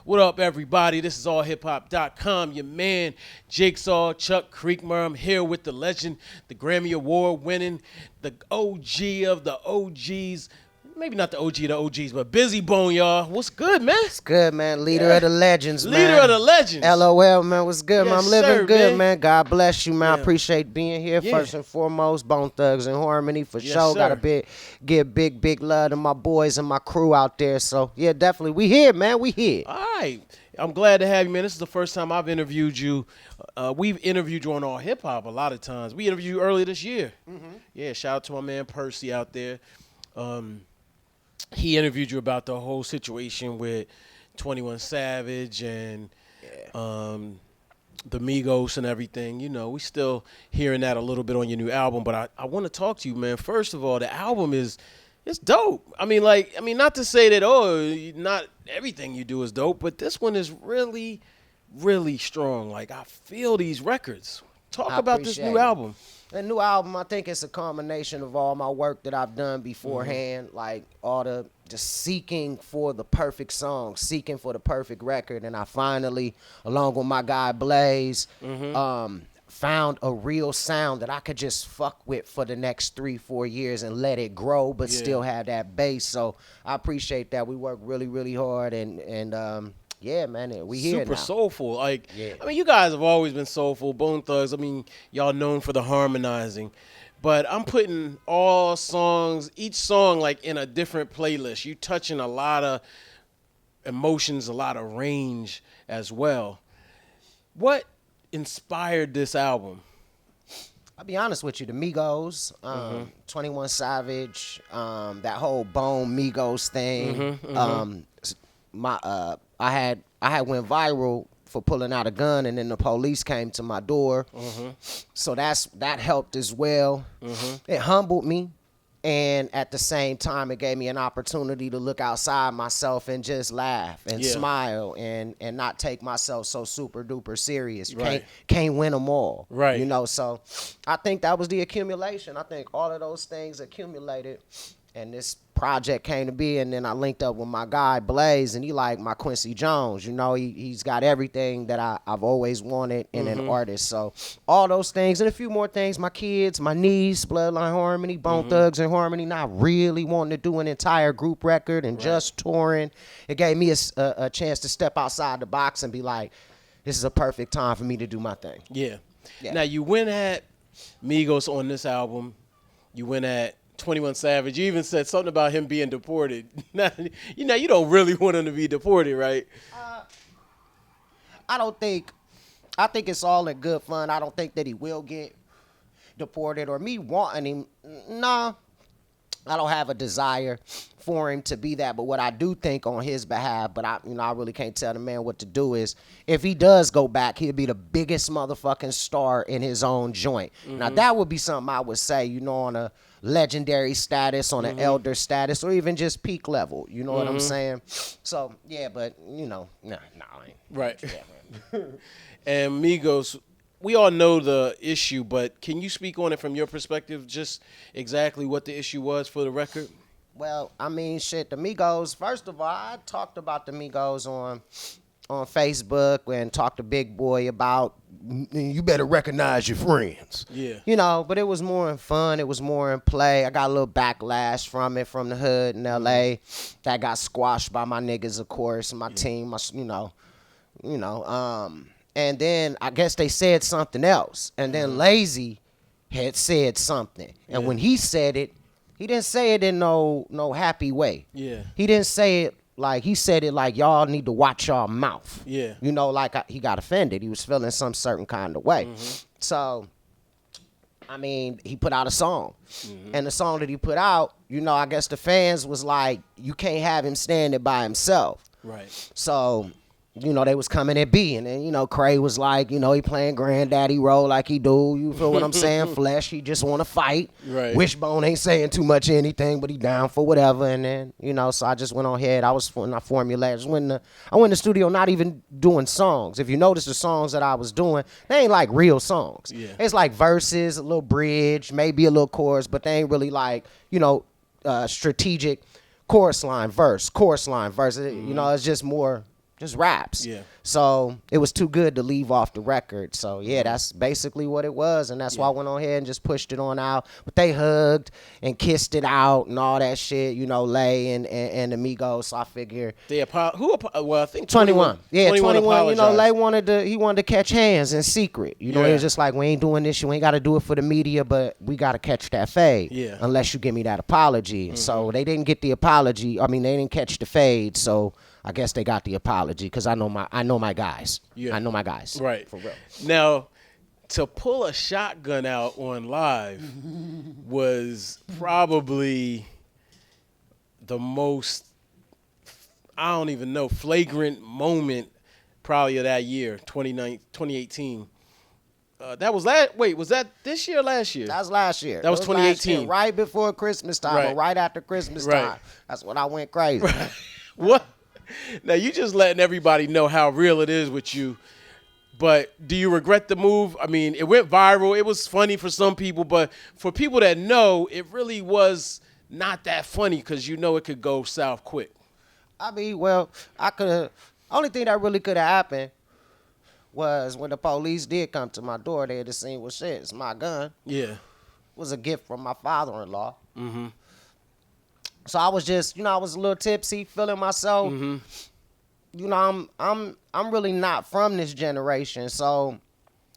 What up, everybody? This is allhiphop.com. Your man, Jigsaw, Chuck Creekmur. I'm here with the legend, the Grammy Award winning, the OG of the OGs. Maybe not the OG of the OGs, but BIZZY Bone, y'all. What's good, man? It's good, man. Leader of the legends, man. Leader of the legends. LOL, man. What's good, man? I'm living good, man. God bless you, man. I Yeah. appreciate being here. First and foremost, Bone Thugs and Harmony for Yes, sure. sir. Gotta give big love to my boys and my crew out there. So yeah, definitely, we here, man. We here. All right. I'm glad to have you, man. This is the first time I've interviewed you. We've interviewed you on All Hip Hop a lot of times. We interviewed you earlier this year. Yeah, shout out to my man Percy out there. He interviewed you about the whole situation with 21 Savage and the Migos and everything. You know, we still hearing that a little bit on your new album, but I want to talk to you, man. First of all, the album it's dope. I mean, not to say that, not everything you do is dope, but this one is really, really strong. Like, I feel these records. Talk about this new album. The new album, I think it's a combination of all my work that I've done beforehand, like all the just seeking for the perfect song, seeking for the perfect record, and I finally, along with my guy Blaze, found a real sound that I could just fuck with for the next 3-4 years and let it grow, but still have that bass. So I appreciate that. We work really, really hard, and yeah, man, we here Super now. soulful. Like, I mean, you guys have always been soulful. Bone Thugs, I mean, y'all known for the harmonizing. But I'm putting all songs, each song, like, in a different playlist. You touching a lot of emotions, a lot of range as well. What inspired this album? I'll be honest with you, the Migos, 21 Savage, that whole Bone Migos thing. I had went viral for pulling out a gun, and then the police came to my door. So that helped as well. It humbled me, and at the same time, it gave me an opportunity to look outside myself and just laugh and smile and not take myself so super duper serious. You can't win them all, right? You know, so I think that was the accumulation. I think all of those things accumulated, and this project came to be. And then I linked up with my guy Blaze, and he like my Quincy Jones. You know, he's got everything that I've always wanted in an artist. So all those things and a few more things. My kids, my niece, Bloodline Harmony, Bone Thugs and Harmony. Not really wanting to do an entire group record and just touring. It gave me a chance to step outside the box and be like, this is a perfect time for me to do my thing. Yeah. Now, you went at Migos on this album. You went at 21 Savage. You even said something about him being deported. Now, you don't really want him to be deported, right? I think it's all in good fun. I don't think that he will get deported or me wanting him. Nah, I don't have a desire for him to be that. But what I do think on his behalf, but I really can't tell the man what to do, is if he does go back, he'll be the biggest motherfucking star in his own joint. Now, that would be something I would say, on a legendary status, on an elder status, or even just peak level. You know what I'm saying? So, yeah, but, nah, I ain't. Right. Yeah, and Migos, we all know the issue, but can you speak on it from your perspective, just exactly what the issue was for the record? Well, I mean, shit, the Migos, first of all, I talked about the Migos on Facebook and talked to Big Boy about, you better recognize your friends. Yeah. But it was more in fun. It was more in play. I got a little backlash from it from the hood in L.A. That got squashed by my niggas, of course, my team, and then I guess they said something else. And then Lazy had said something. And when he said it, he didn't say it in no happy way. Yeah. He didn't say it like, he said it like, y'all need to watch y'all mouth. Yeah. He got offended. He was feeling some certain kind of way. So, I mean, he put out a song. And the song that he put out, I guess the fans was like, you can't have him standing by himself. Right. So, they was coming at B, and then, Cray was like, he playing granddaddy role like he do. You feel what I'm saying? Flesh, he just want to fight. Right. Wishbone ain't saying too much anything, but he down for whatever. And then, so I just went on ahead. I formulated. I went in the studio not even doing songs. If you notice the songs that I was doing, they ain't like real songs. Yeah. It's like verses, a little bridge, maybe a little chorus, but they ain't really like, strategic chorus line, verse. It's just more just raps. Yeah. So it was too good to leave off the record. So yeah, that's basically what it was, and that's why I went on ahead and just pushed it on out. But they hugged and kissed it out and all that shit, you know, Lay and the Migos. So I figure well, I think 21. Yeah, 21. You know, apologized. Lay wanted to catch hands in secret. You know, Yeah. it was just like, we ain't doing this. You ain't got to do it for the media, but we got to catch that fade. Yeah. Unless you give me that apology. So they didn't get the apology. I mean, they didn't catch the fade. So I guess they got the apology because I know my guys. Yeah. I know my guys. Right. For real. Now, to pull a shotgun out on live was probably the most, I don't even know, flagrant moment probably of that year, 2018. That was was that this year or last year? That was last year. That was It last 2018. year, right before Christmas time, Right. or right after Christmas Right. time. That's when I went crazy. What? Now, you just letting everybody know how real it is with you. But do you regret the move? I mean, it went viral. It was funny for some people, but for people that know, it really was not that funny because you know it could go south quick. I mean, well, only thing that really could have happened was when the police did come to my door, they had seen, well, shit, it's my gun. Yeah. It was a gift from my father-in-law. Mm-hmm. So I was just, I was a little tipsy, feeling myself. Mm-hmm. You know, I'm really not from this generation, so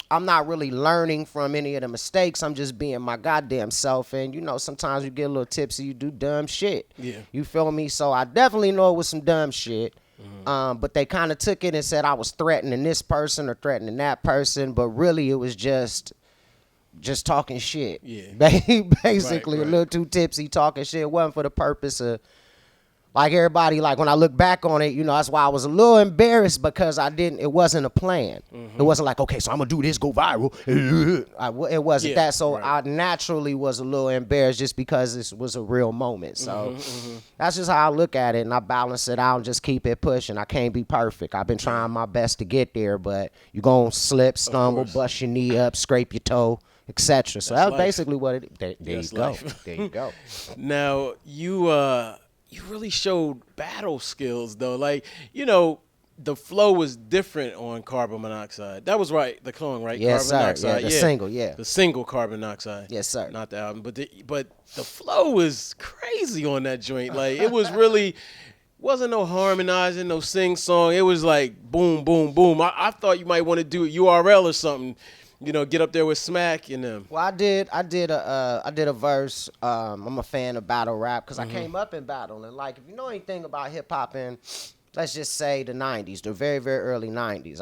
I'm not really learning from any of the mistakes. I'm just being my goddamn self. And, sometimes you get a little tipsy, you do dumb shit. Yeah. You feel me? So I definitely know it was some dumb shit. But they kind of took it and said I was threatening this person or threatening that person. But really, it was just talking shit. Yeah. Basically, Right. a little too tipsy talking shit. It wasn't for the purpose of, like everybody, like when I look back on it, that's why I was a little embarrassed because it wasn't a plan. It wasn't like, okay, so I'm going to do this, go viral. It wasn't that. So I naturally was a little embarrassed just because this was a real moment. So that's just how I look at it, and I balance it out and just keep it pushing. I can't be perfect. I've been trying my best to get there, but you're going to slip, stumble, bust your knee up, scrape your toe, etc. So that's basically what it is. There you go. Life. There you go. Now, you really showed battle skills, though. Like, the flow was different on Carbon Monoxide. That was right, the clone, right? Yes, Carbon sir. Monoxide. Yeah, the single, yeah. The single Carbon Monoxide. Yes, sir. Not the album. But the flow was crazy on that joint. Like, it was really, wasn't no harmonizing, no sing-song. It was like boom, boom, boom. I thought you might want to do URL or something. Get up there with Smack and them. Well, I did a verse. I'm a fan of battle rap because I came up in battle, and like if you know anything about hip hop in, let's just say the '90s, the very very early '90s.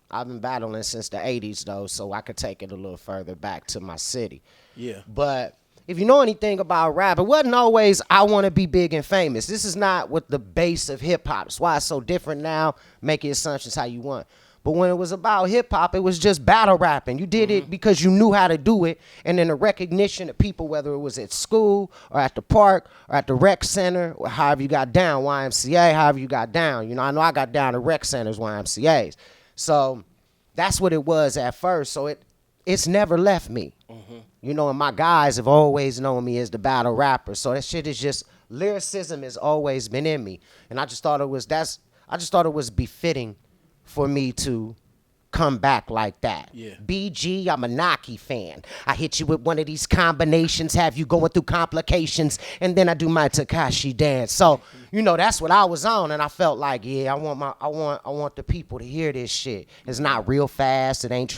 I've been battling since the '80s though, so I could take it a little further back to my city. Yeah. But if you know anything about rap, it wasn't always I want to be big and famous. This is not what the base of hip hop. That's why it's so different now. Make your assumptions how you want. But when it was about hip-hop, it was just battle rapping. You did it because you knew how to do it. And then the recognition of people, whether it was at school or at the park or at the rec center or however you got down, YMCA, however you got down. I know I got down to rec centers, YMCAs. So that's what it was at first. So it's never left me. And my guys have always known me as the battle rapper. So that shit is just, lyricism has always been in me. And I just thought it was befitting for me to come back like that. Yeah. BG, I'm a Naki fan. I hit you with one of these combinations, have you going through complications, and then I do my Takashi dance. So, that's what I was on, and I felt like, I want the people to hear this shit. It's not real fast. It ain't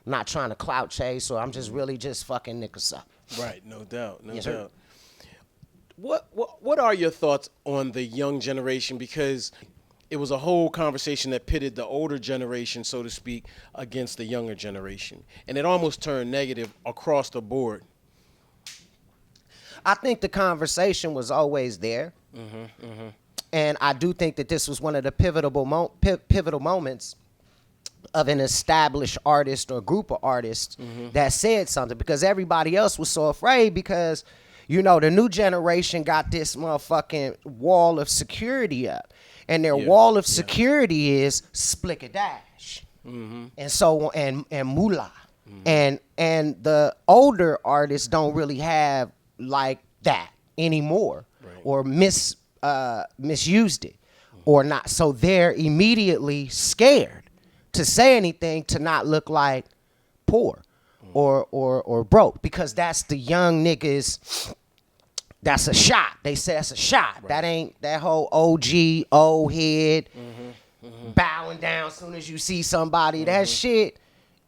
not trying to clout chase, so I'm just really just fucking niggas up. Right, no doubt, Yes, doubt. What are your thoughts on the young generation? Because it was a whole conversation that pitted the older generation, so to speak, against the younger generation. And it almost turned negative across the board. I think the conversation was always there. And I do think that this was one of the pivotal moments of an established artist or group of artists that said something, because everybody else was so afraid because, the new generation got this motherfucking wall of security up. And their wall of security is Splickadash. And so and Moolah. And the older artists don't really have like that anymore, or misused it. or not. So they're immediately scared to say anything to not look like poor or broke, because that's the young niggas. That's a shot. They say that's a shot. Right. That ain't that whole OG, old head, bowing down as soon as you see somebody. That shit,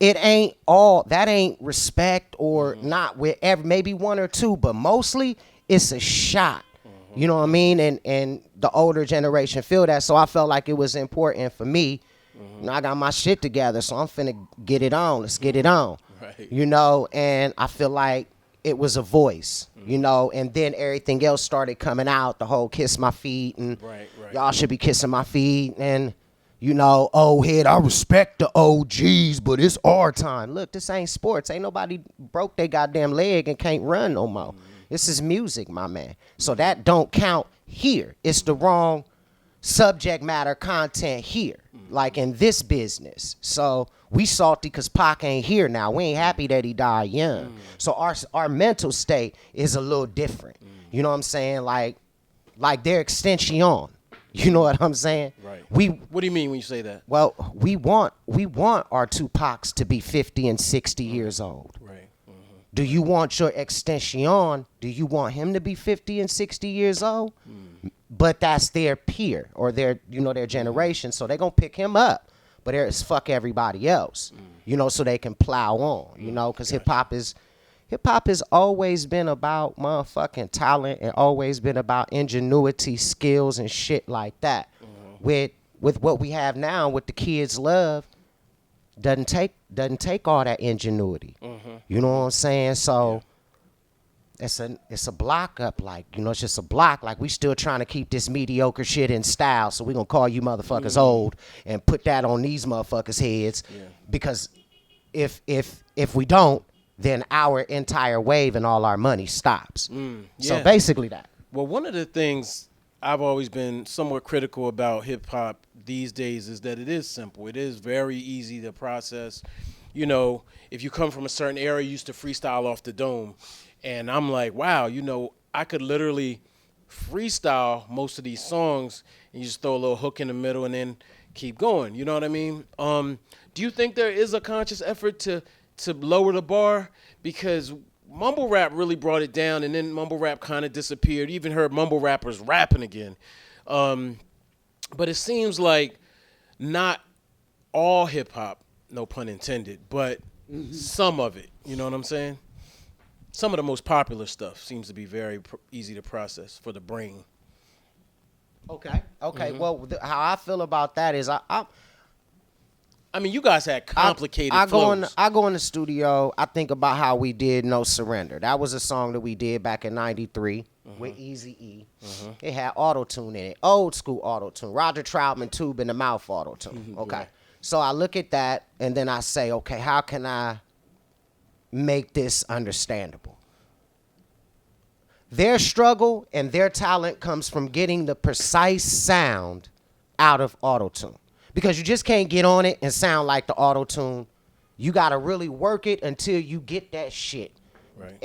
it ain't all, that ain't respect or not with maybe one or two, but mostly it's a shot. You know what I mean? And the older generation feel that. So I felt like it was important for me. You know, I got my shit together, so I'm finna get it on. Let's get it on. Right. You know, and I feel like it was a voice, you know, and then everything else started coming out, the whole kiss my feet and y'all should be kissing my feet and, you know, oh, head, I respect the OGs, but it's our time. Look, this ain't sports. Ain't nobody broke their goddamn leg and can't run no more. This is music, my man. So that don't count here. It's the wrong subject matter content here, like in this business. So we salty because Pac ain't here now. We ain't happy that he died young. So our mental state is a little different. You know what I'm saying? Like their extension. You know what I'm saying? Right. What do you mean when you say that? Well, we want our Tupacs to be 50 and 60 years old. Right. Do you want your extension? Do you want him to be 50 and 60 years old? But that's their peer or their generation. So they're gonna pick him up. But it's fuck everybody else, you know, so they can plow on, you know, because hip hop has always been about motherfucking talent and always been about ingenuity, skills, and shit like that. With what we have now, what the kids love, doesn't take all that ingenuity. You know what I'm saying? So it's a block up, like, you know, it's just a block. Like, we still trying to keep this mediocre shit in style, so we gonna call you motherfuckers old and put that on these motherfuckers' heads. Because if we don't, then our entire wave and all our money stops. So basically that. Well, one of the things I've always been somewhat critical about hip hop these days is that it is simple. It is very easy to process. You know, if you come from a certain era, you used to freestyle off the dome. And I'm like, wow, you know, I could literally freestyle most of these songs and you just throw a little hook in the middle and then keep going. You know what I mean? Do you think there is a conscious effort to lower the bar? Because mumble rap really brought it down, and then mumble rap kind of disappeared. You even heard mumble rappers rapping again. But it seems like not all hip hop, no pun intended, but some of it. You know what I'm saying? Some of the most popular stuff seems to be very easy to process for the brain. Okay. Well, how I feel about that is I mean, you guys had complicated flows. I go in the studio. I think about how we did No Surrender. That was a song that we did back in '93 with Eazy-E. It had auto-tune in it. Old school auto-tune. Roger Troutman tube in the mouth auto-tune. Okay. Right. So I look at that and then I say, okay, how can I make this understandable? Their struggle and their talent comes from getting the precise sound out of auto-tune. Because you just can't get on it and sound like the auto-tune. You got to really work it until you get that shit. Right.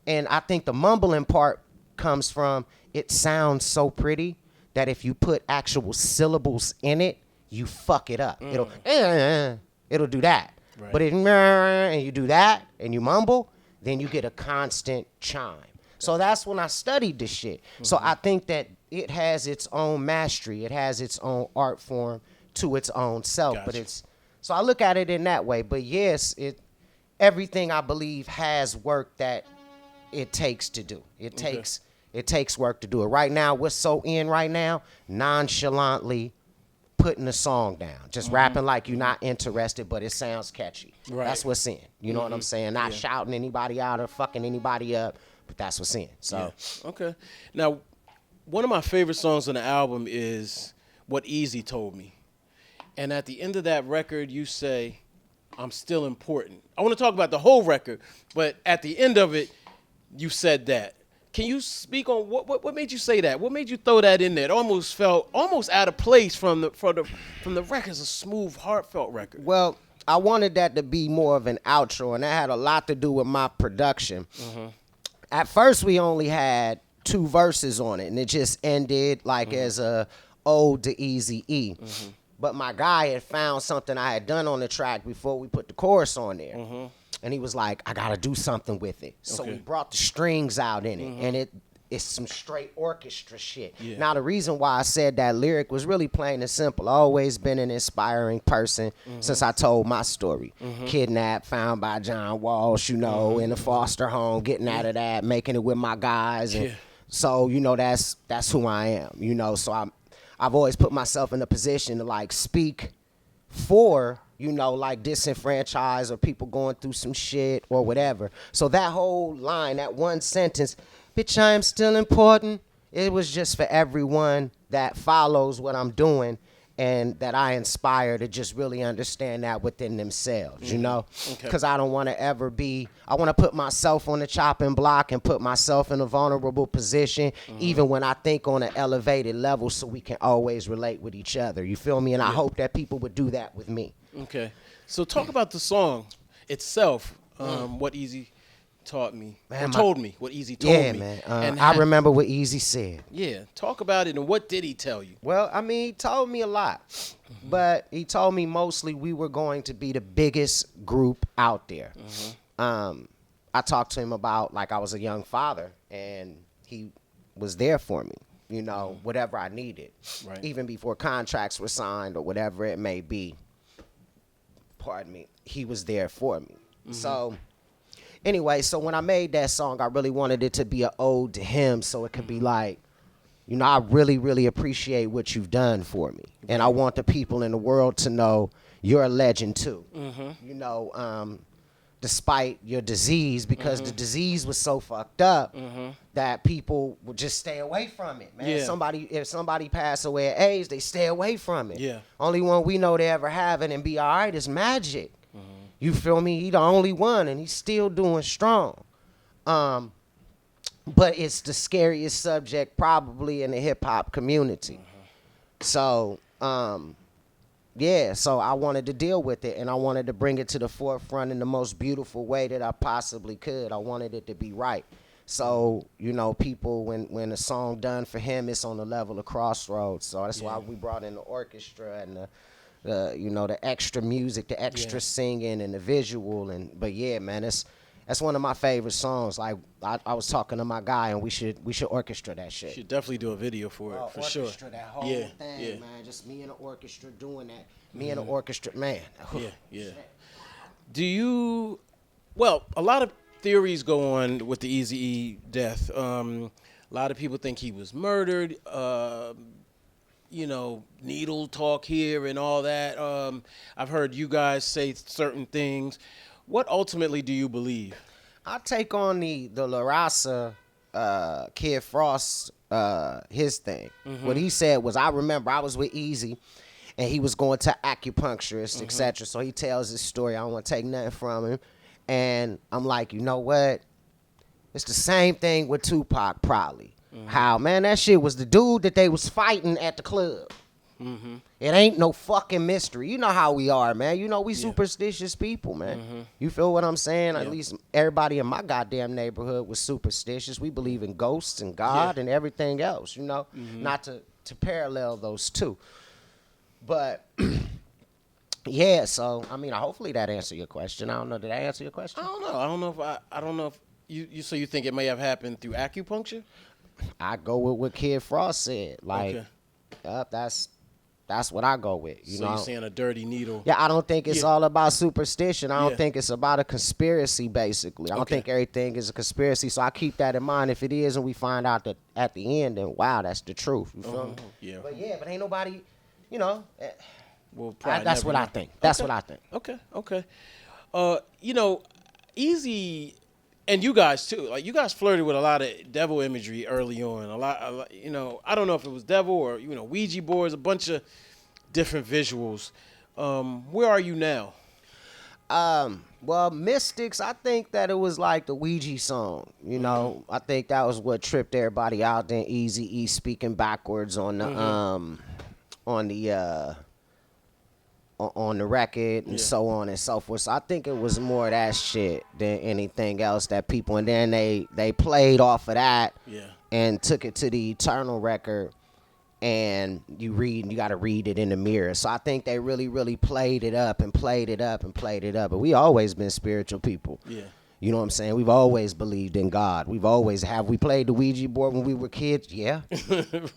And I think the mumbling part comes from it sounds so pretty that if you put actual syllables in it, you fuck it up. It'll do that. Right. But if and you do that and you mumble, then you get a constant chime. So that's when I studied this shit. So I think that it has its own mastery. It has its own art form to its own self. Gotcha. But so I look at it in that way. But yes, everything I believe has work that it takes to do. It takes work to do it. Right now, what's so in right now? Nonchalantly putting a song down. Just rapping like you're not interested, but it sounds catchy. Right. That's what's in. You know what I'm saying? Not shouting anybody out or fucking anybody up, but that's what's in. So okay. Now, one of my favorite songs on the album is What Eazy Told Me. And at the end of that record, you say, I'm still important. I want to talk about the whole record, but at the end of it, you said that. Can you speak on what made you say that? What made you throw that in there? It almost felt out of place from the record. It's a smooth, heartfelt record. Well, I wanted that to be more of an outro, and that had a lot to do with my production. At first, we only had 2 verses on it, and it just ended like as a ode to Eazy-E. But my guy had found something I had done on the track before we put the chorus on there. And he was like, I got to do something with it. So we brought the strings out in it. And it's some straight orchestra shit. Yeah. Now, the reason why I said that lyric was really plain and simple. I've always been an inspiring person since I told my story. Kidnapped, found by John Walsh, you know, in a foster home, getting out of that, making it with my guys. And so, you know, that's who I am, you know. So I've always put myself in a position to, like, speak for, you know, like disenfranchised or people going through some shit or whatever. So that whole line, that one sentence, bitch, I am still important, it was just for everyone that follows what I'm doing and that I inspire to just really understand that within themselves, you know? Because I don't want to ever be, I want to put myself on the chopping block and put myself in a vulnerable position, even when I think on an elevated level, so we can always relate with each other. You feel me? And I hope that people would do that with me. Okay. So talk about the song itself, what Eazy taught me, man, told me, what Eazy told me. Yeah, man. And I remember what Eazy said. Yeah. Talk about it, and what did he tell you? Well, I mean, he told me a lot. But he told me mostly we were going to be the biggest group out there. I talked to him about, like, I was a young father, and he was there for me, you know, whatever I needed. Right. Even before contracts were signed or whatever it may be. Pardon me. He was there for me. So anyway, so when I made that song, I really wanted it to be an ode to him, so it could be like, you know, I really, really appreciate what you've done for me. And I want the people in the world to know you're a legend too. You know, despite your disease, because the disease was so fucked up that people would just stay away from it, man. If somebody passed away of AIDS, they stay away from it. Only one we know they ever have it and be all right is Magic. You feel me? He the only one, and he's still doing strong. But it's the scariest subject probably in the hip-hop community. So, yeah, so I wanted to deal with it, and I wanted to bring it to the forefront in the most beautiful way that I possibly could. I wanted it to be right. So, you know, people, when a song done for him, it's on the level of Crossroads. So that's why we brought in the orchestra and the you know, the extra music, the extra singing and the visual. But yeah, man, that's one of my favorite songs. Like I was talking to my guy, and we should orchestra that shit. Should definitely do a video for it, for sure. Orchestra that whole thing, man. Just me and the orchestra doing that. Me and the orchestra, man. Do you? Well, a lot of theories go on with the Eazy-E death. A lot of people think he was murdered. You know, needle talk here and all that. I've heard you guys say certain things. What ultimately do you believe? I take on the La Raza, Kid Frost, his thing. What he said was, I remember I was with Eazy, and he was going to acupuncturist, etc. So he tells his story. I don't want to take nothing from him. And I'm like, you know what? It's the same thing with Tupac, probably. How, man, that shit was the dude that they was fighting at the club. It ain't no fucking mystery. You know how we are, man. You know we superstitious people, man. You feel what I'm saying? At least everybody in my goddamn neighborhood was superstitious. We believe in ghosts and God and everything else, you know? Not to parallel those two. But yeah, so I mean, hopefully that answered your question. I don't know. Did I answer your question? I don't know. I don't know if you so you think it may have happened through acupuncture? I go with what Kid Frost said. Like, that's what I go with. You know, you're saying a dirty needle? Yeah, I don't think it's all about superstition. I don't think it's about a conspiracy. Basically, I don't think everything is a conspiracy. So I keep that in mind. If it is, and we find out that at the end, then wow, that's the truth. You feel me? Yeah. But ain't nobody, you know. Well, that's what I think. That's what I think. Okay. You know, Eazy. And you guys too, like you guys flirted with a lot of devil imagery early on. A lot, you know, I don't know if it was devil or, you know, Ouija boards, a bunch of different visuals. Where are you now? Well, Mystics, I think that it was like the Ouija song. You know, I think that was what tripped everybody out. Then Eazy-E speaking backwards on the on the record and so on and so forth. So I think it was more of that shit than anything else that people, and then they played off of that and took it to the Eternal record and you read, and you got to read it in the mirror. So I think they really, really played it up and played it up and played it up. But we always been spiritual people. Yeah. You know what I'm saying? We've always believed in God. Have we played the Ouija board when we were kids? Yeah.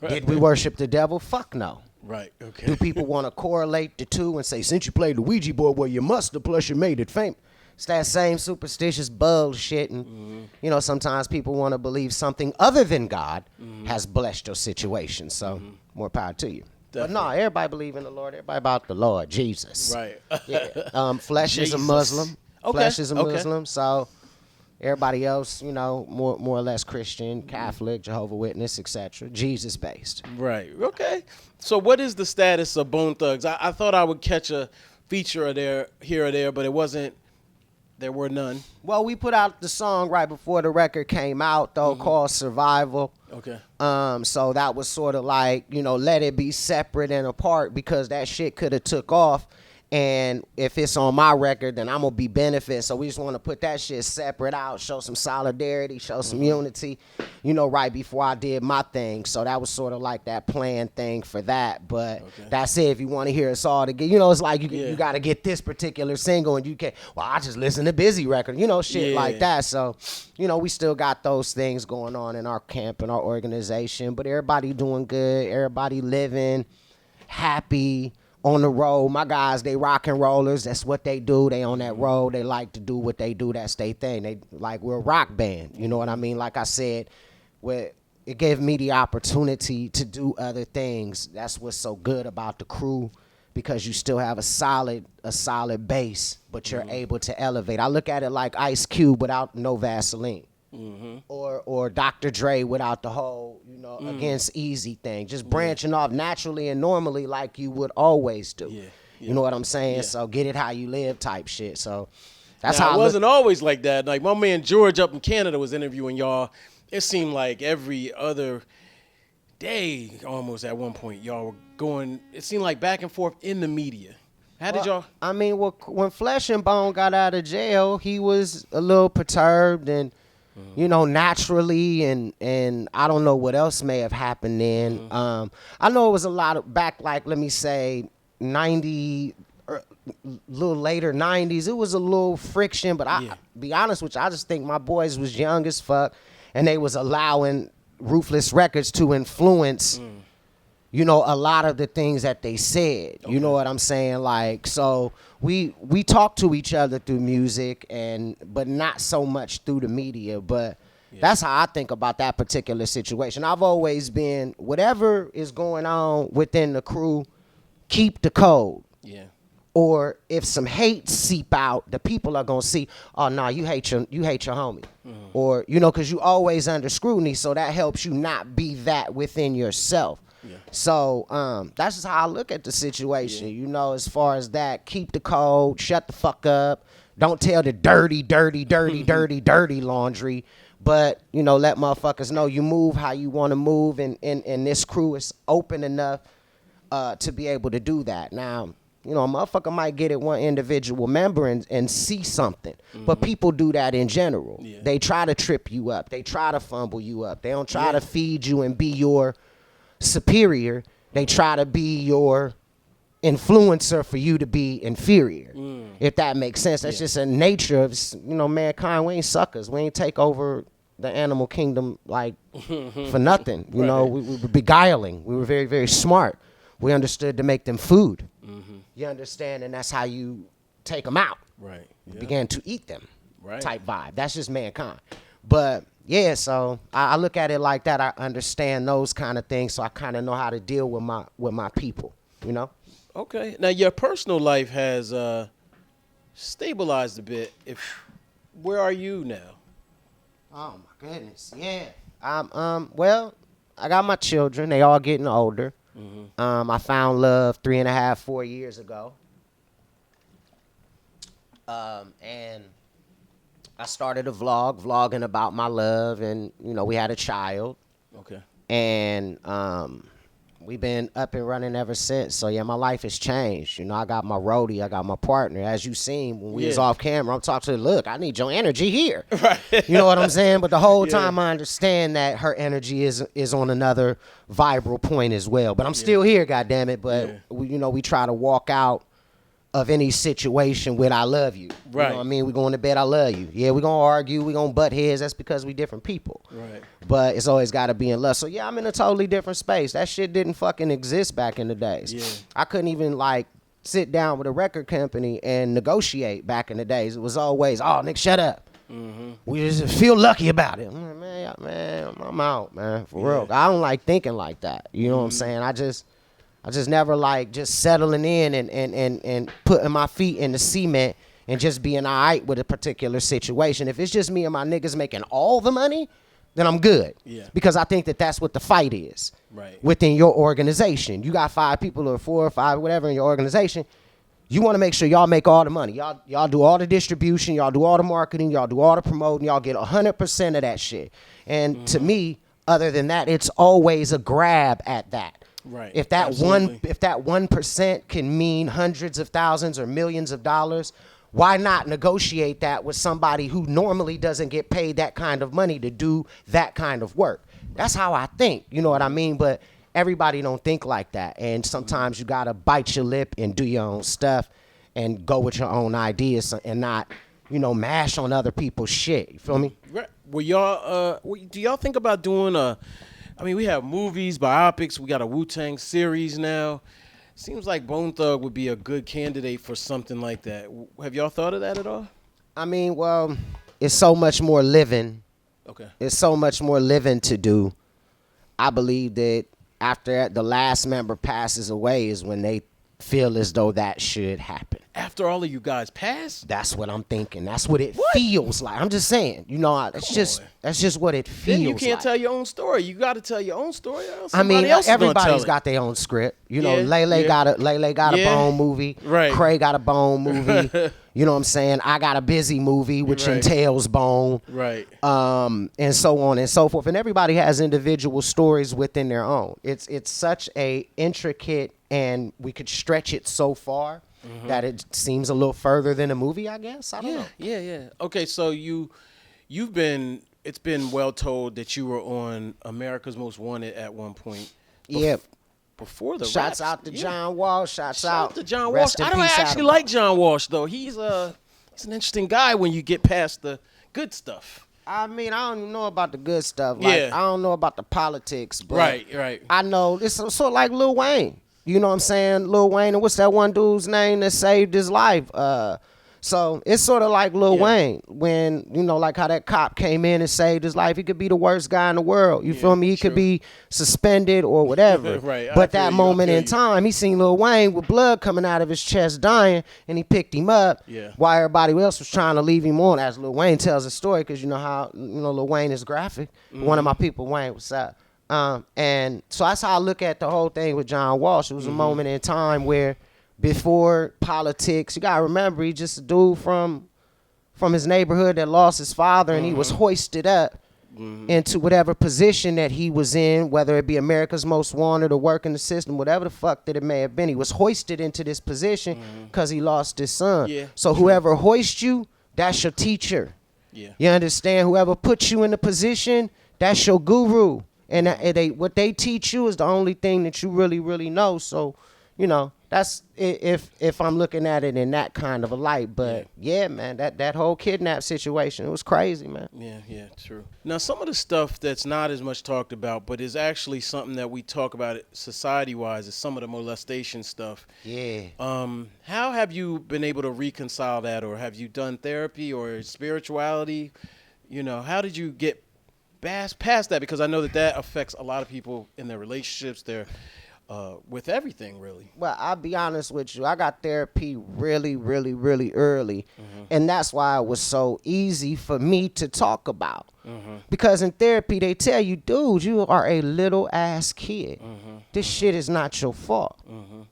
Right. Did we worship the devil? Fuck no. Right. Okay. Do people want to correlate the two and say, since you played the Ouija board, well, you must have, plus you made it famous? It's that same superstitious bullshit. And, you know, sometimes people want to believe something other than God has blessed your situation. So more power to you. Definitely. But no, everybody believe in the Lord. Everybody about the Lord, Jesus. Right. Yeah. Flesh is a Jesus. Muslim. Okay. Flesh is a Okay. Muslim. So everybody else, you know, more or less Christian, Catholic, Jehovah's Witness, etc. Jesus based. Right. Okay. So what is the status of Bone Thugs? I thought I would catch a feature here or there, but it wasn't. There were none. Well, we put out the song right before the record came out, though, called Survival. Okay. So that was sort of like, you know, let it be separate and apart, because that shit could have took off. And if it's on my record, then I'm going to be benefit. So we just want to put that shit separate out, show some solidarity, show some unity, you know, right before I did my thing. So that was sort of like that planned thing for that. But that's it. If you want to hear us all together, you know, it's like you got to get this particular single, and you can't, well, I just listen to BIZZY record, you know, shit like that. So, you know, we still got those things going on in our camp and our organization. But everybody doing good. Everybody living happy. On the road, my guys, they rock and rollers. That's what they do. They on that road. They like to do what they do. That's their thing. They like, we're a rock band. You know what I mean? Like I said, it gave me the opportunity to do other things. That's what's so good about the crew, because you still have a solid base, but you're able to elevate. I look at it like Ice Cube without no Vaseline. Or Dr. Dre without the whole, you know, against Eazy thing. Just branching off naturally and normally like you would always do. Yeah. You know what I'm saying? Yeah. So get it how you live type shit. So that's Now, how it wasn't always like that. Like my man George up in Canada was interviewing y'all. It seemed like every other day, almost at one point, y'all were going. It seemed like back and forth in the media. How did y'all? I mean, when Flesh and Bone got out of jail, he was a little perturbed and, you know, naturally, and I don't know what else may have happened then. I know it was a lot of back, like, let me say, 90, or a little later 90s. It was a little friction, but I be honest with you, I just think my boys was young as fuck, and they was allowing Ruthless Records to influence, you know, a lot of the things that they said. You know what I'm saying? Like, so we talk to each other through music, but not so much through the media. But that's how I think about that particular situation. I've always been, whatever is going on within the crew, keep the code. Yeah. Or if some hate seep out, the people are gonna see, oh no, you hate your homie. Or, you know, because you always under scrutiny, so that helps you not be that within yourself. Yeah. So that's just how I look at the situation. You know, as far as that, keep the code, shut the fuck up, don't tell the dirty laundry. But, you know, let motherfuckers know you move how you want to move, and this crew is open enough to be able to do that. Now, you know, a motherfucker might get at one individual member and see something. But people do that in general. Yeah. They try to trip you up. They try to fumble you up. They don't try to feed you and be your superior. They try to be your influencer for you to be inferior. If that makes sense. That's just a nature of, you know, mankind. We ain't suckers. We ain't take over the animal kingdom like for nothing. You know, we were beguiling. We were very, very smart. We understood to make them food. You understand? And that's how you take them out. Right. You began to eat them. Type vibe. That's just mankind. But yeah, so I look at it like that. I understand those kind of things, so I kind of know how to deal with my people. You know. Okay. Now your personal life has stabilized a bit. Where are you now? Oh my goodness. Yeah. Well, I got my children. They all getting older. I found love 3.5, 4 years ago. And I started a vlogging about my love, and, you know, we had a child. Okay. And we've been up and running ever since. So yeah, my life has changed. You know, I got my roadie, I got my partner. As you seen when we was off camera, I'm talking to her, look, I need your energy here. Right. You know what I'm saying? But the whole time I understand that her energy is on another viral point as well. But I'm still here, goddammit. But we try to walk out of any situation with I love you. Right. You know what I mean? We going to bed, I love you. Yeah, we gonna argue, we gonna butt heads. That's because we different people. Right. But it's always gotta be in love. So yeah, I'm in a totally different space. That shit didn't fucking exist back in the days. Yeah. I couldn't even like sit down with a record company and negotiate back in the days. It was always, oh, nigga, shut up. Mm-hmm. We just feel lucky about it. I'm like, man, I'm out, man. For real. I don't like thinking like that. You know what I'm saying? I just never like just settling in and putting my feet in the cement and just being all right with a particular situation. If it's just me and my niggas making all the money, then I'm good. Yeah. Because I think that that's what the fight is. Right. Within your organization. You got 5 people or 4 or 5, whatever in your organization. You want to make sure y'all make all the money. Y'all do all the distribution. Y'all do all the marketing. Y'all do all the promoting. Y'all get 100% of that shit. And to me, other than that, it's always a grab at that. Right. If that 1% can mean hundreds of thousands or millions of dollars, why not negotiate that with somebody who normally doesn't get paid that kind of money to do that kind of work? That's how I think. You know what I mean? But everybody don't think like that. And sometimes you gotta bite your lip and do your own stuff and go with your own ideas and not, mash on other people's shit. You feel me? Right. Well, y'all, do y'all think about doing we have movies, biopics. We got a Wu-Tang series now. Seems like Bone Thug would be a good candidate for something like that. Have y'all thought of that at all? I mean, well, it's so much more living. Okay. It's so much more living to do. I believe that after the last member passes away is when they feel as though that should happen. After all of you guys pass? That's what I'm thinking. That's what it feels like. I'm just saying. That's just what it feels like. Then you can't tell your own story. You got to tell your own story. Everybody's got their own script. Lele got a Bone movie. Right. Cray got a Bone movie. You know what I'm saying? I got a BIZZY movie, which entails Bone. Right. And so on and so forth. And everybody has individual stories within their own. It's such a intricate, and we could stretch it so far that it seems a little further than a movie, I guess. I don't know. Yeah. Okay, so it's been well told that you were on America's Most Wanted at one point. Before the Shouts out to John Walsh. Shouts out to John Walsh. I don't actually like John Walsh though. He's an interesting guy when you get past the good stuff. I mean, I don't even know about the good stuff. I don't know about the politics. But right. I know it's sort of like Lil Wayne. You know what I'm saying? Lil Wayne, and what's that one dude's name that saved his life? So it's sort of like Lil Wayne when, like how that cop came in and saved his life. He could be the worst guy in the world. You feel me? He could be suspended or whatever. Right. But that moment in time, he seen Lil Wayne with blood coming out of his chest dying, and he picked him up while everybody else was trying to leave him on, as Lil Wayne tells the story, because you know how, Lil Wayne is graphic. One of my people, Wayne, what's up? And so that's how I look at the whole thing with John Walsh. It was a moment in time where before politics, you gotta remember, he's just a dude from his neighborhood that lost his father, and he was hoisted up into whatever position that he was in, whether it be America's Most Wanted or work in the system, whatever the fuck that it may have been. He was hoisted into this position because he lost his son. Yeah. So whoever hoists you, that's your teacher. Yeah. You understand? Whoever puts you in the position, that's your guru. And what they teach you is the only thing that you really, really know. So, that's if I'm looking at it in that kind of a light. But yeah, man, that whole kidnap situation, it was crazy, man. Yeah, true. Now, some of the stuff that's not as much talked about, but is actually something that we talk about society-wise, is some of the molestation stuff. Yeah. How have you been able to reconcile that, or have you done therapy or spirituality? How did you get past that? Because I know that affects a lot of people in their relationships, with everything, really. Well, I'll be honest with you. I got therapy really, really, really early. And that's why it was so easy for me to talk about. Because in therapy, they tell you, dude, you are a little ass kid. This shit is not your fault.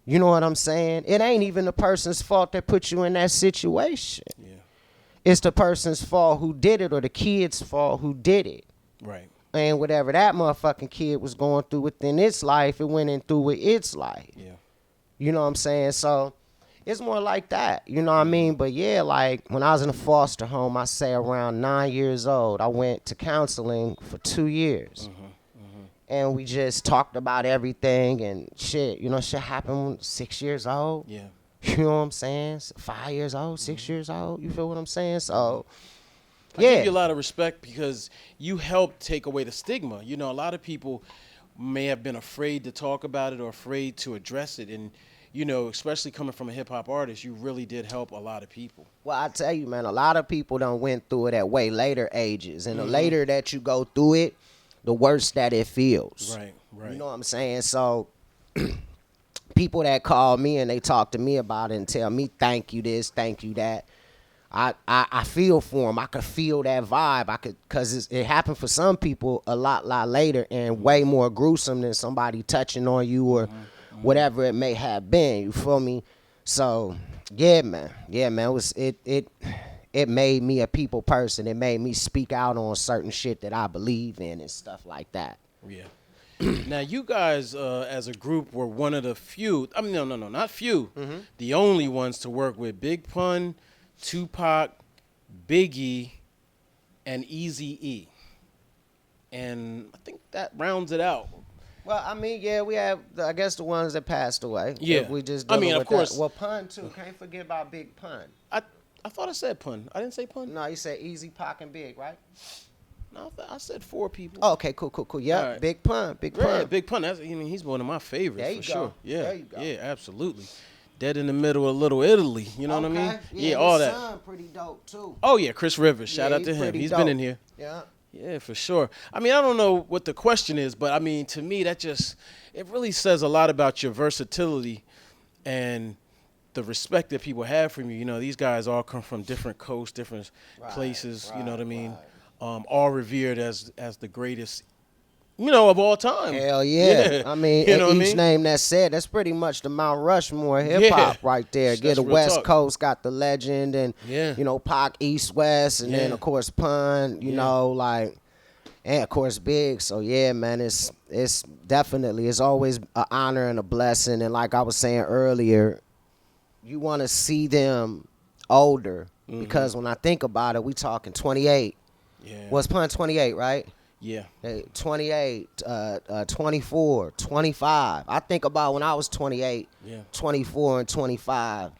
You know what I'm saying? It ain't even the person's fault that put you in that situation. Yeah. It's the person's fault who did it, or the kid's fault who did it. Right. And whatever that motherfucking kid was going through within its life, it went in through with its life. Yeah. You know what I'm saying? So it's more like that. You know what I mean? But yeah, like when I was in a foster home, I say around 9 years old, I went to counseling for 2 years. And we just talked about everything and shit. You know, shit happened when 6 years old. Yeah. You know what I'm saying? 5 years old, 6 years old. You feel what I'm saying? So, I give you a lot of respect because you helped take away the stigma. You know, a lot of people may have been afraid to talk about it or afraid to address it. And, you know, especially coming from a hip-hop artist, you really did help a lot of people. Well, I tell you, man, a lot of people done went through it at way later ages. And the later that you go through it, the worse that it feels. Right, right. You know what I'm saying? So people that call me and they talk to me about it and tell me, thank you this, thank you that. I feel for them. I could feel that vibe. Because it happened for some people a lot later and way more gruesome than somebody touching on you or whatever it may have been. You feel me? So yeah, man. Yeah, man. It made me a people person. It made me speak out on certain shit that I believe in and stuff like that. Yeah. Now, you guys, as a group, were one of the few. I mean, no, not few. The only ones to work with Big Pun, Tupac, Biggie, and Eazy-E. And I think that rounds it out. Well, I mean, yeah, we have, I guess, the ones that passed away. Yeah. If we just I mean, of course. That. Well, Pun, too. Can't forget about Big Pun. I thought I said Pun. I didn't say Pun? No, you said Easy, Pac, and Big, right? No, I said 4 people. Oh, okay, cool. Yep, Right. Big Pun. Yeah, Big Pun. That's, I mean, he's one of my favorites there you for go. sure. Yeah, There you go. Yeah, absolutely. Dead in the Middle of Little Italy. You know what I mean? Yeah, all his that. son pretty dope, too. Oh, yeah, Chris Rivers. Shout Yeah, out to him. pretty He's dope. been in here. Yeah. Yeah, for sure. I mean, I don't know what the question is, but I mean, to me, that just, it really says a lot about your versatility and the respect that people have from you. You know, these guys all come from different coasts, different places, you know what I mean? All revered as the greatest, you know, of all time. Hell yeah. I mean, you know each name that's said, that's pretty much the Mount Rushmore hip-hop right there. That's Get the real West talk. Coast, got the legend, and, you know, Pac, East, West, and then, of course, Pun, you know, like, and, of course, Big. So, yeah, man, it's definitely, it's always an honor and a blessing. And like I was saying earlier, you want to see them older because when I think about it, we talking 28. Yeah. Was Pun 28, right? Yeah. 28, 24, 25. I think about when I was 28, 24, and 25.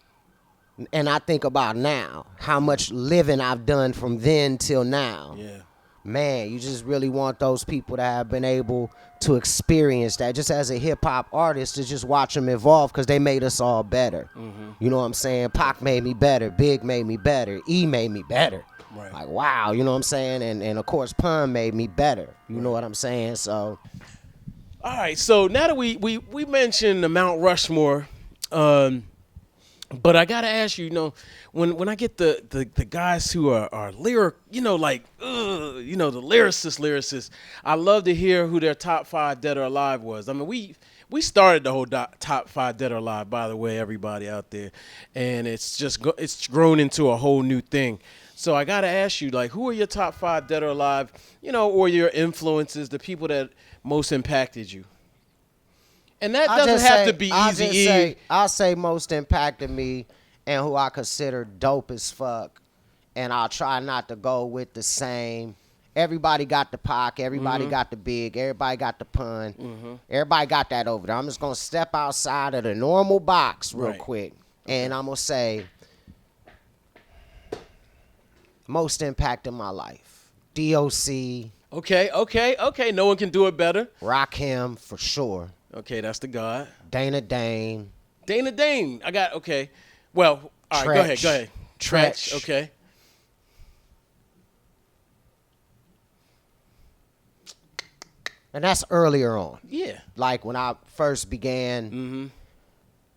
And I think about now, how much living I've done from then till now. Yeah. Man, you just really want those people to have been able to experience that. Just as a hip-hop artist, to just watch them evolve because they made us all better. You know what I'm saying? Pac made me better. Big made me better. E made me better. Right. Like, wow, you know what I'm saying? And of course, Pun made me better. You know what I'm saying? So, all right, so now that we mentioned the Mount Rushmore, but I gotta ask you, you know, when I get the guys who are lyric, you know, like, you know, the lyricists, I love to hear who their top 5 dead or alive was. I mean, we started the whole top 5 dead or alive, by the way, everybody out there, and it's grown into a whole new thing. So I gotta ask you, like, who are your top 5 dead or alive, you know, or your influences, the people that most impacted you? And that doesn't have to be Eazy-E. I'll say most impacted me and who I consider dope as fuck. And I'll try not to go with the same. Everybody got the Pac. Everybody got the Big. Everybody got the Pun. Everybody got that over there. I'm just going to step outside of the normal box real quick. And I'm going to say most impact in my life. DOC. Okay. No one can do it better. Rakim for sure. Okay, that's the God. Dana Dane. I got, okay. Well, all right, go ahead. Tretch, okay. And that's earlier on. Yeah. Like when I first began,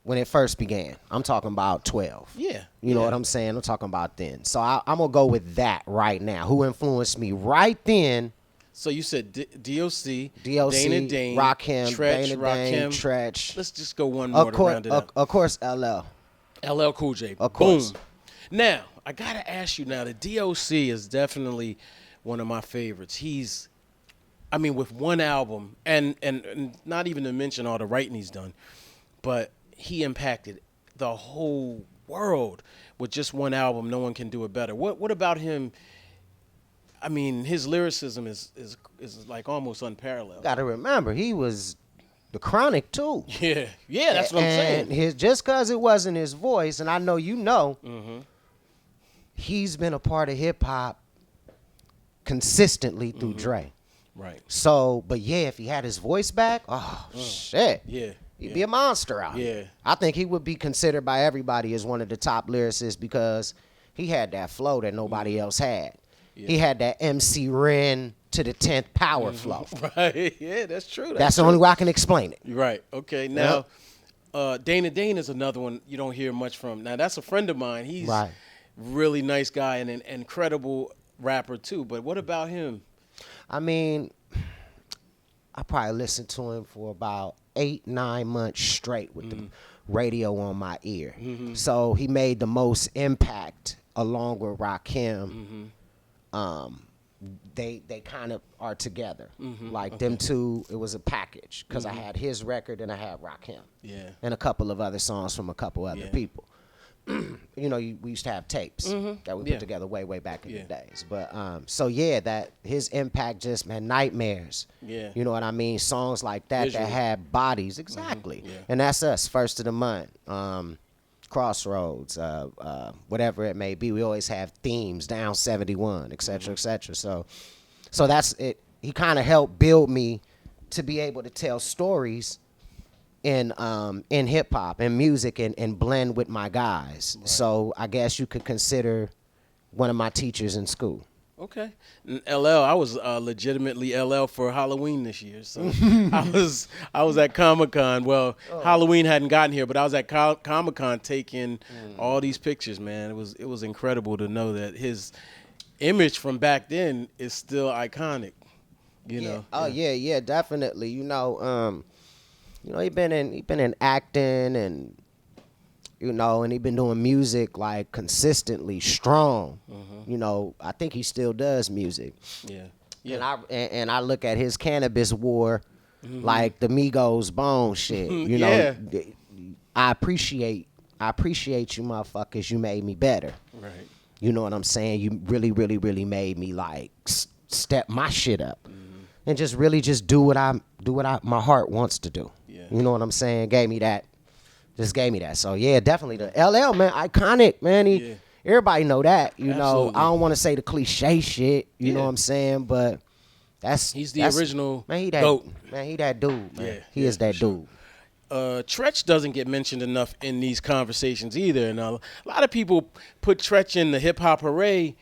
when it first began. I'm talking about 12. Yeah. You know what I'm saying? I'm talking about then. So I'm going to go with that right now. Who influenced me right then? So you said DOC, Dana Dane, Rakim, Tretch, Dana Rakim. Dane, Tretch. Let's just go one more to round it up. Of course, LL. LL Cool J. Of course. Boom. Now, I got to ask you now, the DOC is definitely one of my favorites. He's I mean, with one album, and not even to mention all the writing he's done, but he impacted the whole world with just one album. No one can do it better. What about him? I mean, his lyricism is like almost unparalleled. Got to remember, he was the Chronic too. Yeah, that's what I'm saying. And just because it wasn't his voice, and I know you know, he's been a part of hip hop consistently through Dre. Right. So, but yeah, if he had his voice back, shit. Yeah. He'd be a monster out here. I think he would be considered by everybody as one of the top lyricists because he had that flow that nobody else had. Yeah. He had that MC Ren to the 10th power flow. Right. Yeah, that's true. That's the only way I can explain it. Right. Okay. Now, Dana Dane is another one you don't hear much from. Now, that's a friend of mine. He's really nice guy and an incredible rapper too. But what about him? I mean, I probably listened to him for about 8-9 months straight with the radio on my ear. So he made the most impact along with Rakim. They kind of are together. Like them two, it was a package because I had his record and I had Rakim. Yeah. And a couple of other songs from a couple other people. You know, we used to have tapes that we put together way back in the days. But so that his impact just, man, Nightmares. Yeah. You know what I mean? Songs like that that had bodies. Exactly. And that's us, First of the Month, Crossroads, whatever it may be. We always have themes, Down 71, et cetera, et cetera. So that's it. He kind of helped build me to be able to tell stories in hip hop and music and blend with my guys. Right. So I guess you could consider one of my teachers in school. Okay. LL, I was legitimately LL for Halloween this year. So I was at Comic-Con. Well, Halloween hadn't gotten here, but I was at Comic-Con taking all these pictures, man. It was incredible to know that his image from back then is still iconic. You know. Oh yeah, definitely. You know, he been in acting and and he been doing music like consistently strong. You know, I think he still does music. Yeah. And I look at his cannabis war like the Migos Bone shit. You know, I appreciate you motherfuckers. You made me better. Right. You know what I'm saying? You really, really, really made me like step my shit up and just really just do what my heart wants to do. You know what I'm saying? Gave me that. So yeah, definitely the LL, man, iconic, man. Everybody know that. You know, I don't want to say the cliche shit. You know what I'm saying? But he's the original man. He that GOAT. Man, he that dude. Man. He is that dude. Tretch doesn't get mentioned enough in these conversations either. And a lot of people put Tretch in the hip hop hooray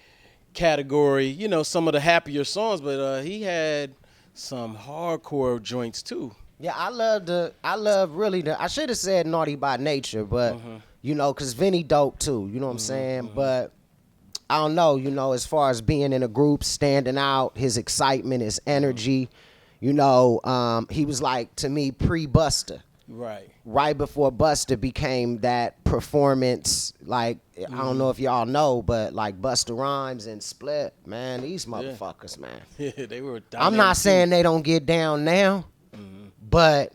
category. You know, some of the happier songs, but he had some hardcore joints too. Yeah, I should have said Naughty by Nature, but, you know, because Vinny dope too, you know what I'm saying? But I don't know, you know, as far as being in a group, standing out, his excitement, his energy, you know, he was like, to me, pre-Busta. Right. Right before Busta became that performance, like, I don't know if y'all know, but like Busta Rhymes and Split, man, these motherfuckers, man. Yeah, they were I'm not saying they don't get down now. But,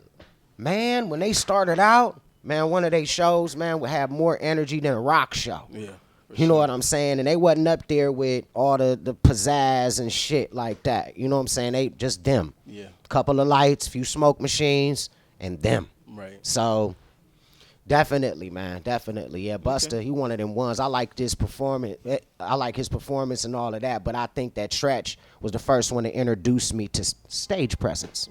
man, when they started out, man, one of their shows, man, would have more energy than a rock show. Yeah. You know what I'm saying? And they wasn't up there with all the pizzazz and shit like that. You know what I'm saying? They just them. Yeah. Couple of lights, few smoke machines, and them. Right. So, definitely, man. Definitely. Yeah, Busta, he one of them ones. I like this performance. I like his performance and all of that. But I think that Tretch was the first one to introduce me to stage presence.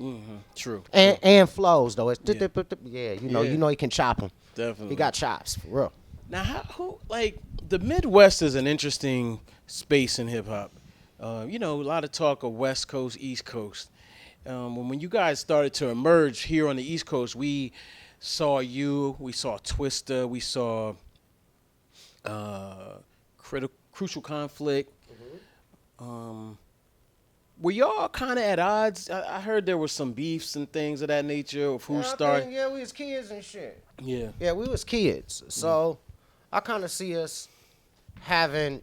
True. And flows, though. It's you know he can chop them. Definitely. He got chops, for real. Now, the Midwest is an interesting space in hip-hop. You know, a lot of talk of West Coast, East Coast. When you guys started to emerge here on the East Coast, we saw Twista, we saw Crucial Conflict. Were y'all kind of at odds? I heard there were some beefs and things of that nature of who started. We was kids and shit. Yeah. Yeah, we was kids. So I kind of see us having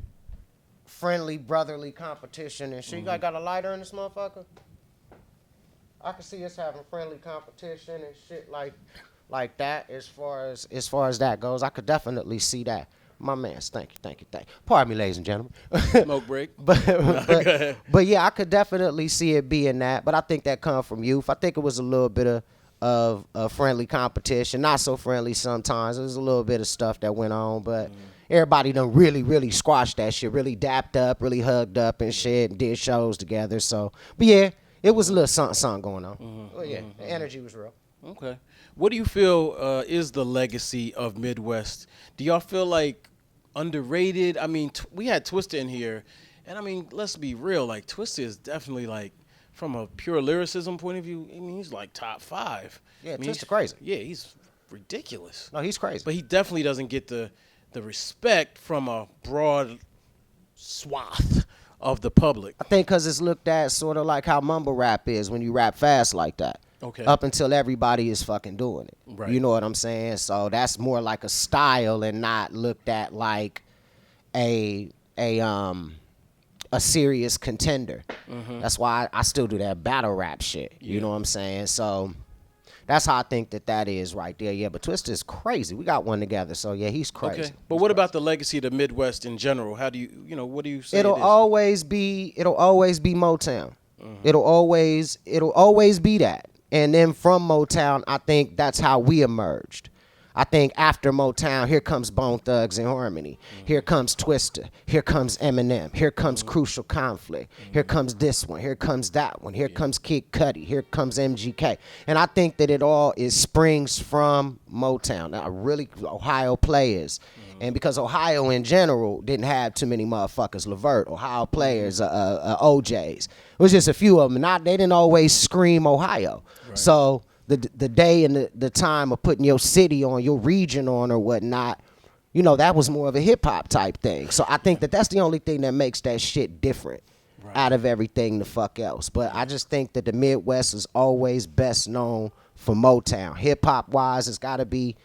friendly, brotherly competition and shit. You guys got a lighter in this motherfucker? I can see us having friendly competition and shit like that. As far as that goes, I could definitely see that. My man, thank you. Pardon me, ladies and gentlemen. Smoke break. but, Go ahead. but yeah, I could definitely see it being that. But I think that come from youth. I think it was a little bit of friendly competition, not so friendly sometimes. There was a little bit of stuff that went on, but everybody done really squashed that shit, really dapped up, really hugged up and shit, and did shows together. So, but yeah, it was a little something going on. Oh yeah, the energy was real. Okay. What do you feel is the legacy of Midwest? Do y'all feel like underrated? I mean, we had Twista in here, and I mean, let's be real. Like, Twista is definitely like, from a pure lyricism point of view, I mean, he's like top 5. Yeah, I mean, Twista crazy. Yeah, he's ridiculous. No, he's crazy. But he definitely doesn't get the respect from a broad swath of the public. I think because it's looked at sort of like how mumble rap is when you rap fast like that. Okay. Up until everybody is fucking doing it. Right. You know what I'm saying? So that's more like a style and not looked at like a serious contender. That's why I still do that battle rap shit. You know what I'm saying? So that's how I think that is right there. Yeah, but Twista is crazy. We got one together, so yeah, he's crazy. Okay. But what about the legacy of the Midwest in general? How do what do you say? It'll always be Motown. It'll always be that. And then from Motown, I think that's how we emerged. I think after Motown, here comes Bone Thugs and Harmony. Here comes Twista. Here comes Eminem. Here comes Krucial Konflict. Here comes this one. Here comes that one. Here comes Kid Cudi. Here comes MGK. And I think that it all springs from Motown. Now, really, Ohio players. And because Ohio in general didn't have too many motherfuckers, Levert, Ohio players, OJs. It was just a few of them. They didn't always scream Ohio. Right. So the day and the time of putting your city on, your region on or whatnot, that was more of a hip-hop type thing. So I think that's the only thing that makes that shit different out of everything the fuck else. But I just think that the Midwest is always best known for Motown. Hip-hop wise, it's got to be...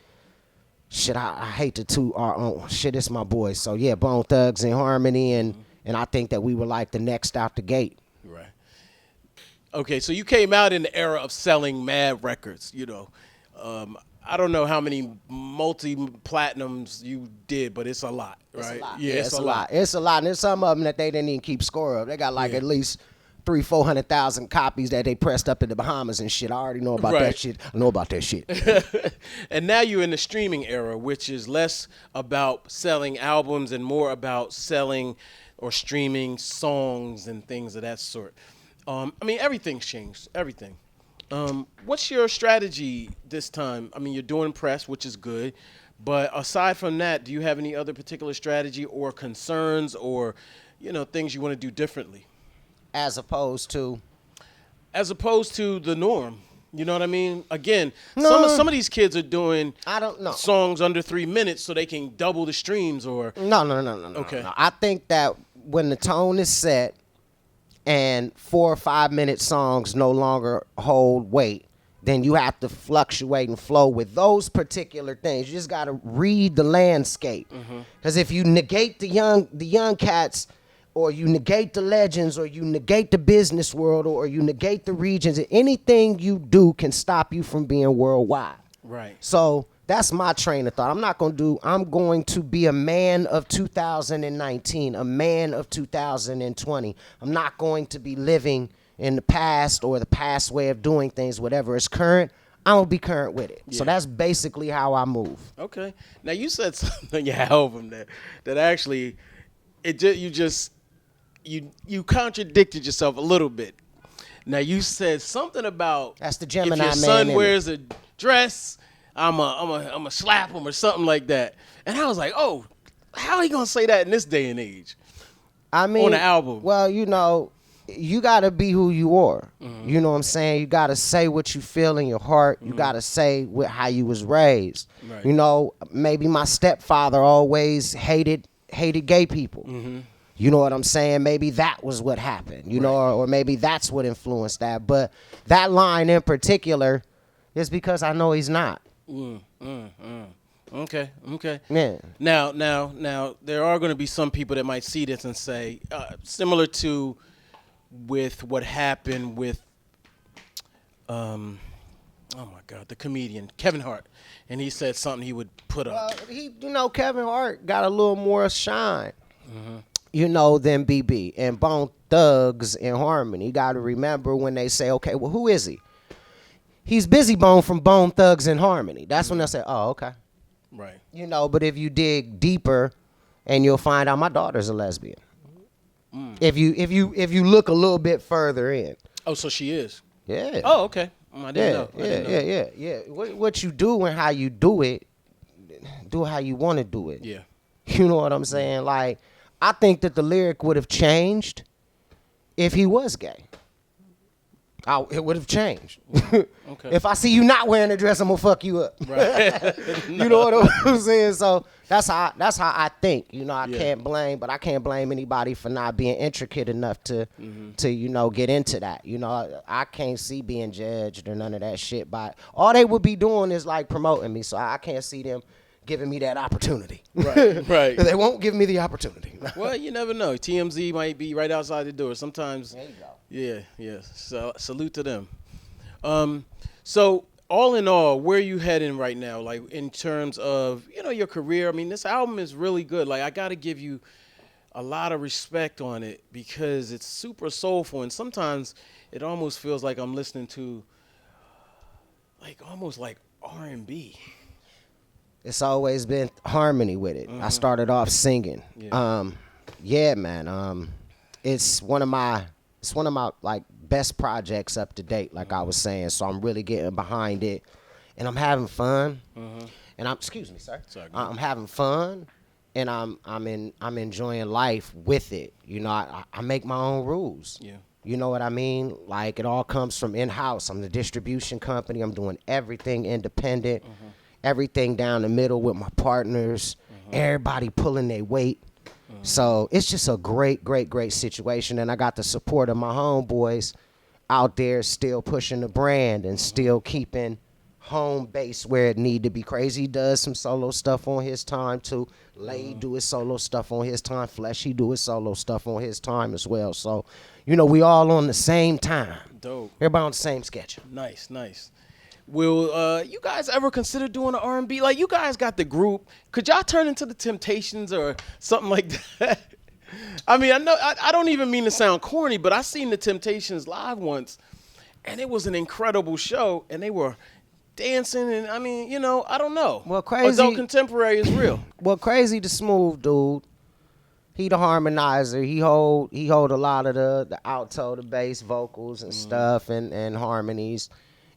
Shit, I hate to toot our own. Shit, it's my boys. So, yeah, Bone Thugs and Harmony, and I think that we were like the next out the gate. Right. Okay, so you came out in the era of selling mad records, I don't know how many multi-platinums you did, but it's a lot, right? It's a lot. Yeah, it's a lot. It's a lot, and there's some of them that they didn't even keep score of. They got at least 300,000-400,000 copies that they pressed up in the Bahamas and shit. I already know about that shit. I know about that shit. And now you're in the streaming era, which is less about selling albums and more about selling or streaming songs and things of that sort. I mean, everything's changed. Everything. What's your strategy this time? I mean, you're doing press, which is good. But aside from that, do you have any other particular strategy or concerns or, things you want to do differently? As opposed to the norm. You know what I mean? Again, some of these kids are doing songs under 3 minutes so they can double the streams or... No. Okay. No. I think that when the tone is set and 4 or 5 minute songs no longer hold weight, then you have to fluctuate and flow with those particular things. You just got to read the landscape. Because if you negate the young cats... or you negate the legends, or you negate the business world, or you negate the regions, anything you do can stop you from being worldwide. Right. So that's my train of thought. I'm going to be a man of 2019, a man of 2020. I'm not going to be living in the past or the past way of doing things, whatever is current. I'm going to be current with it. Yeah. So that's basically how I move. Okay. Now, you said something in your album that actually, you contradicted yourself a little bit. Now you said something about that's the Gemini man. If your son wears a dress, I'm a slap him or something like that. And I was like, oh, how are you gonna say that in this day and age? I mean, on the album. Well, you gotta be who you are. You know what I'm saying? You gotta say what you feel in your heart. You gotta say how you was raised. Right. Maybe my stepfather always hated gay people. You know what I'm saying? Maybe that was what happened, or maybe that's what influenced that. But that line in particular is because I know he's not. Okay. Yeah. Now, there are going to be some people that might see this and say, similar to with what happened with Oh my God, the comedian Kevin Hart, and he said something he would put up. Kevin Hart got a little more shine, than BB and Bone Thugs in Harmony. You got to remember when they say, okay, well, who is he? He's BIZZY Bone from Bone Thugs in Harmony. That's when they'll say, oh, okay. Right. But if you dig deeper, and you'll find out my daughter's a lesbian. If you look a little bit further in. Oh, so she is. Yeah. Oh, okay. I didn't know. Yeah. What you do and how you do it, do how you want to do it. Yeah. You know what I'm saying? Like, I think that the lyric would have changed if he was gay. It would have changed. Okay. If I see you not wearing a dress, I'm gonna fuck you up. Right. You know what I'm saying? So that's how I think. I can't blame anybody for not being intricate enough to get into that. I can't see being judged or none of that shit. But all they would be doing is like promoting me. So I can't see them giving me that opportunity. Right. They won't give me the opportunity. Well, you never know. TMZ might be right outside the door. Sometimes. There you go. Yeah. So, salute to them. So all in all, where are you heading right now? Like in terms of, your career? I mean, this album is really good. Like I got to give you a lot of respect on it because it's super soulful. And sometimes it almost feels like I'm listening to almost like R&B. It's always been harmony with it. I started off singing. Yeah. Man. It's one of my like best projects up to date, like I was saying. So I'm really getting behind it, and I'm having fun. And excuse me, sir. Sorry, I'm having fun, and I'm enjoying life with it. I make my own rules. Yeah. You know what I mean? Like it all comes from in-house. I'm the distribution company. I'm doing everything independent, everything down the middle with my partners. Everybody pulling their weight. So it's just a great, great, great situation. And I got the support of my homeboys out there still pushing the brand and still keeping home base where it need to be. Crazy does some solo stuff on his time too. Lay do his solo stuff on his time. Fleshy do his solo stuff on his time as well. So, we all on the same time. Dope. Everybody on the same schedule. Nice. Will you guys ever consider doing an R&B? Like you guys got the group. Could y'all turn into the Temptations or something like that? I mean, I know I don't even mean to sound corny, but I seen the Temptations live once, and it was an incredible show, and they were dancing, and I mean, I don't know. Well, Crazy Adult Contemporary is real. Well, Crazy the smooth dude. He the harmonizer. He hold a lot of the alto, the bass vocals and stuff, and harmonies.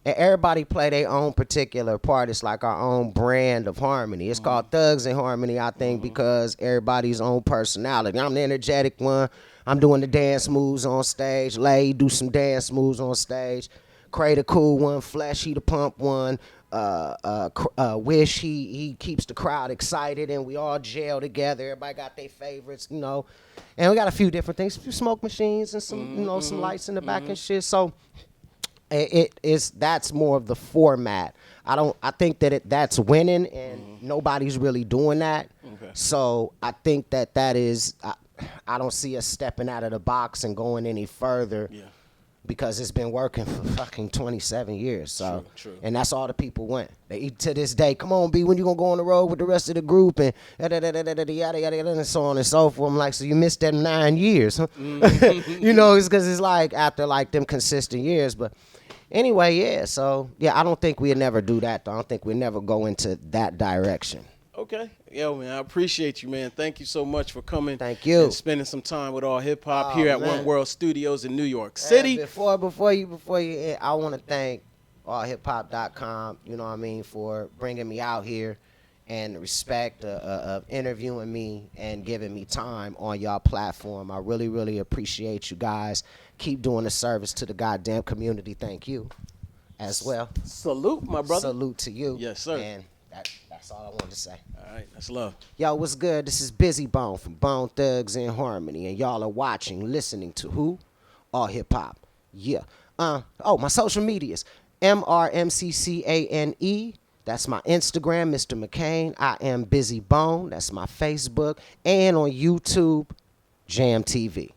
And everybody play their own particular part. It's like our own brand of harmony. It's called Thugs in Harmony, I think, because everybody's own personality. I'm the energetic one. I'm doing the dance moves on stage. Lay do some dance moves on stage. Cray the cool one. Fleshy the pump one. Wish he keeps the crowd excited, and we all gel together. Everybody got their favorites, And we got a few different things, a few smoke machines and some some lights in the back and shit. So that's more of the format. I think that that's winning, and nobody's really doing that. Okay. So I think that is. I don't see us stepping out of the box and going any further. Yeah. Because it's been working for fucking 27 years. So, True. And that's all the people want. They to this day, come on, B, when you gonna go on the road with the rest of the group and yada yada and so on and so forth. I'm like, so you missed that 9 years, huh? It's because it's like after like them consistent years. But anyway, yeah. So yeah, I don't think we'd never do that. Though. I don't think we'd never go into that direction. Okay. Yo, man, I appreciate you, man. Thank you so much for coming. Thank you. And spending some time with All Hip Hop here at man. WonWorld Studios in New York City. And before you, I want to thank allhiphop.com, for bringing me out here and the respect of interviewing me and giving me time on y'all platform. I really, really appreciate you guys. Keep doing the service to the goddamn community. Thank you as well. Salute, my brother. Salute to you. Yes, sir. And that's all I wanted to say. All right, that's love. Yo, what's good? This is BIZZY Bone from Bone Thugs in Harmony, and y'all are watching, listening to who? All Hip Hop. Yeah. My social medias. MRMCCANE. That's my Instagram, Mr. McCain. I am BIZZY Bone. That's my Facebook. And on YouTube, Jam TV.